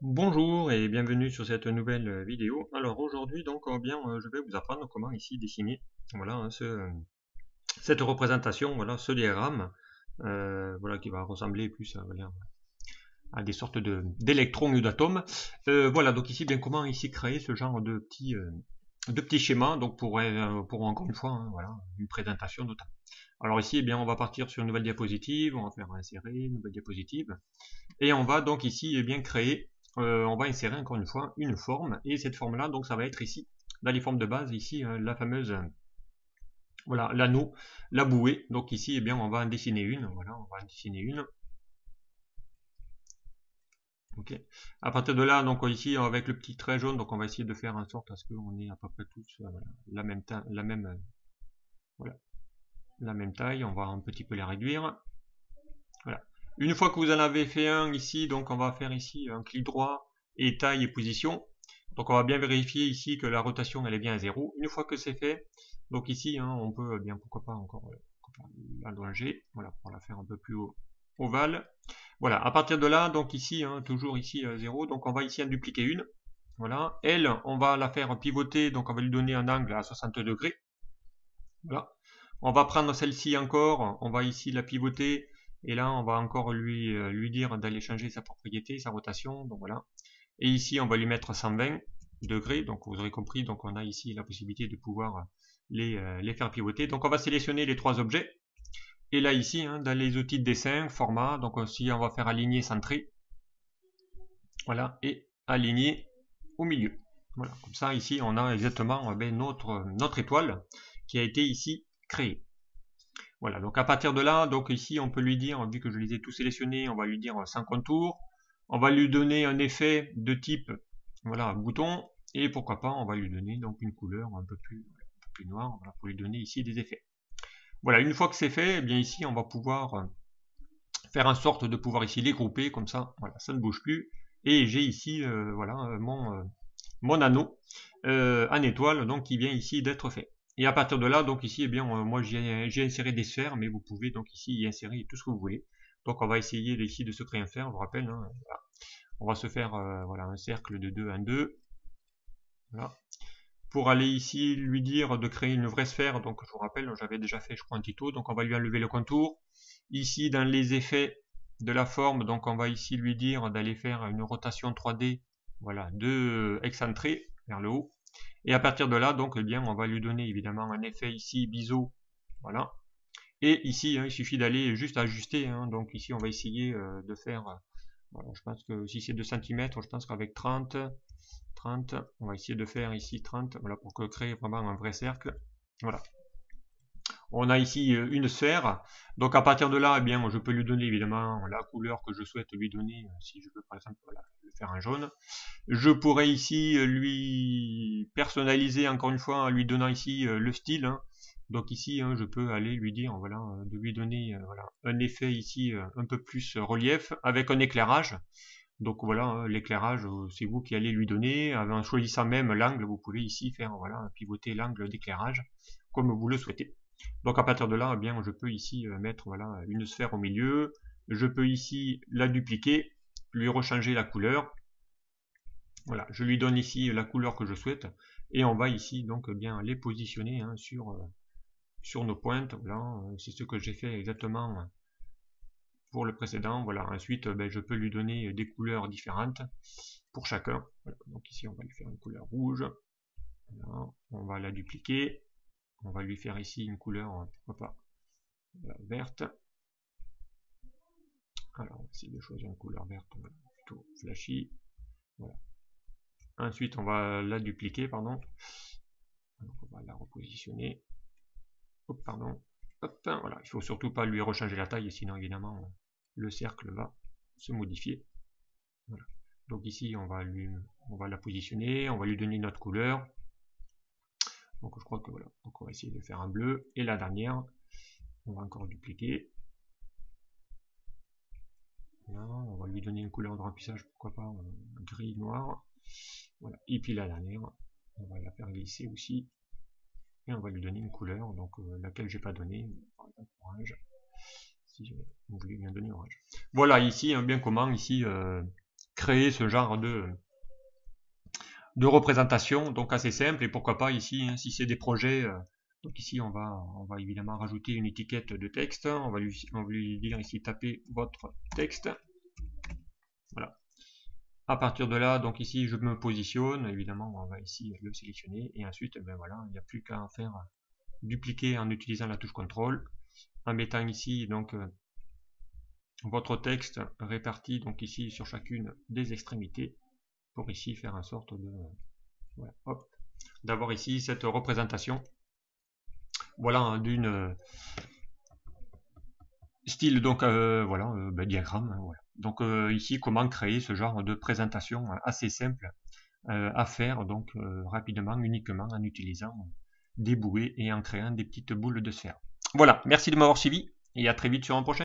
Bonjour et bienvenue sur cette nouvelle vidéo. Alors aujourd'hui donc je vais vous apprendre comment ici dessiner voilà cette représentation, voilà ce diagramme voilà qui va ressembler plus à des sortes d'électrons ou d'atomes. Voilà donc ici bien comment ici créer ce genre de petits schémas donc pour encore une fois voilà une présentation notamment. Alors ici eh bien on va partir sur une nouvelle diapositive, on va faire insérer une nouvelle diapositive. Et on va donc ici bien créer, on va insérer encore une fois une forme, et cette forme là donc ça va être ici, dans les formes de base, ici la fameuse, voilà, l'anneau, la bouée. Donc ici eh bien on va en dessiner une, voilà, on va en dessiner une. Ok. À partir de là, donc ici avec le petit trait jaune, donc on va essayer de faire en sorte à ce qu'on ait à peu près tous voilà, voilà, la même taille. On va un petit peu les réduire. Voilà. Une fois que vous en avez fait un ici, donc on va faire ici un clic droit et taille et position. Donc on va bien vérifier ici que la rotation elle est bien à 0. Une fois que c'est fait, donc ici on peut bien pourquoi pas encore l'allonger, voilà, pour la faire un peu plus ovale. Voilà, à partir de là, donc ici, toujours ici 0, donc on va ici en dupliquer une. Voilà, elle, on va la faire pivoter, donc on va lui donner un angle à 60 degrés. Voilà. On va prendre celle-ci encore, on va ici la pivoter, et là on va encore lui dire d'aller changer sa propriété, sa rotation, donc voilà. Et ici on va lui mettre 120 degrés, donc vous aurez compris, donc on a ici la possibilité de pouvoir les faire pivoter. Donc on va sélectionner les trois objets, et là ici, dans les outils de dessin, format, donc aussi on va faire aligner, centrer, voilà, et aligner au milieu. Voilà, comme ça ici on a exactement notre étoile qui a été ici créée. Voilà, donc à partir de là, donc ici on peut lui dire, vu que je les ai tous sélectionnés, on va lui dire sans contour, on va lui donner un effet de type, voilà, bouton, et pourquoi pas, on va lui donner donc une couleur un peu plus noire, voilà, pour lui donner ici des effets. Voilà, une fois que c'est fait, eh bien ici on va pouvoir faire en sorte de pouvoir ici les grouper, comme ça, voilà, ça ne bouge plus, et j'ai ici, voilà, mon anneau en étoile, donc qui vient ici d'être fait. Et à partir de là, donc ici, eh bien, moi j'ai inséré des sphères, mais vous pouvez donc ici y insérer tout ce que vous voulez. Donc on va essayer ici de se créer un sphère, je vous rappelle, voilà. On va se faire voilà, un cercle de 2 en 2. Voilà. Pour aller ici lui dire de créer une vraie sphère, donc je vous rappelle, j'avais déjà fait je crois un tuto, donc on va lui enlever le contour. Ici dans les effets de la forme, donc on va ici lui dire d'aller faire une rotation 3D, voilà, de excentré vers le haut. Et à partir de là, donc, eh bien, on va lui donner évidemment un effet ici biseau, voilà. Et ici, il suffit d'aller juste ajuster. Donc ici, on va essayer de faire, voilà, je pense que si c'est 2 cm, je pense qu'avec 30, on va essayer de faire ici 30, voilà, pour créer vraiment un vrai cercle. Voilà. On a ici une sphère. Donc à partir de là, eh bien, je peux lui donner évidemment la couleur que je souhaite lui donner. Si je veux par exemple voilà, le faire un jaune. Je pourrais ici lui personnaliser encore une fois en lui donnant ici le style. Donc ici, je peux aller lui dire voilà, de lui donner voilà, un effet ici un peu plus relief avec un éclairage. Donc voilà, l'éclairage, c'est vous qui allez lui donner. En choisissant même l'angle, vous pouvez ici faire voilà, pivoter l'angle d'éclairage comme vous le souhaitez. Donc à partir de là, eh bien, je peux ici mettre voilà, une sphère au milieu. Je peux ici la dupliquer, lui rechanger la couleur. Voilà, je lui donne ici la couleur que je souhaite. Et on va ici donc bien les positionner sur nos pointes. Voilà, c'est ce que j'ai fait exactement pour le précédent. Voilà, ensuite je peux lui donner des couleurs différentes pour chacun. Voilà, donc ici on va lui faire une couleur rouge. Voilà, on va la dupliquer. On va lui faire ici une couleur, pourquoi pas, voilà, verte. Alors on va essayer de choisir une couleur verte plutôt flashy. Voilà. Ensuite on va la dupliquer, pardon. Donc on va la repositionner. Hop, pardon. Hop, voilà. Il faut surtout pas lui rechanger la taille, sinon évidemment le cercle va se modifier. Voilà. Donc ici on va la positionner, on va lui donner notre couleur. Donc je crois que voilà. Donc on va essayer de faire un bleu. Et la dernière, on va encore dupliquer. Voilà, on va lui donner une couleur de remplissage, pourquoi pas gris noir. Voilà. Et puis la dernière, on va la faire glisser aussi. Et on va lui donner une couleur, donc laquelle j'ai pas donné, par exemple orange. Si je voulais bien donner orange. Voilà ici bien comment ici créer ce genre de représentation, donc assez simple. Et pourquoi pas ici, hein, si c'est des projets, donc ici on va évidemment rajouter une étiquette de texte. On va lui dire ici taper votre texte. Voilà. À partir de là, donc ici je me positionne, évidemment on va ici le sélectionner, et ensuite ben voilà, il n'y a plus qu'à faire dupliquer en utilisant la touche CTRL, en mettant ici donc votre texte réparti donc ici sur chacune des extrémités, pour ici faire en sorte de voilà, d'avoir ici cette représentation, voilà, d'une style donc voilà, diagramme, hein, voilà. Donc ici comment créer ce genre de présentation assez simple à faire donc rapidement, uniquement en utilisant des bouées et en créant des petites boules de sphère. Voilà, merci de m'avoir suivi et à très vite sur un prochain.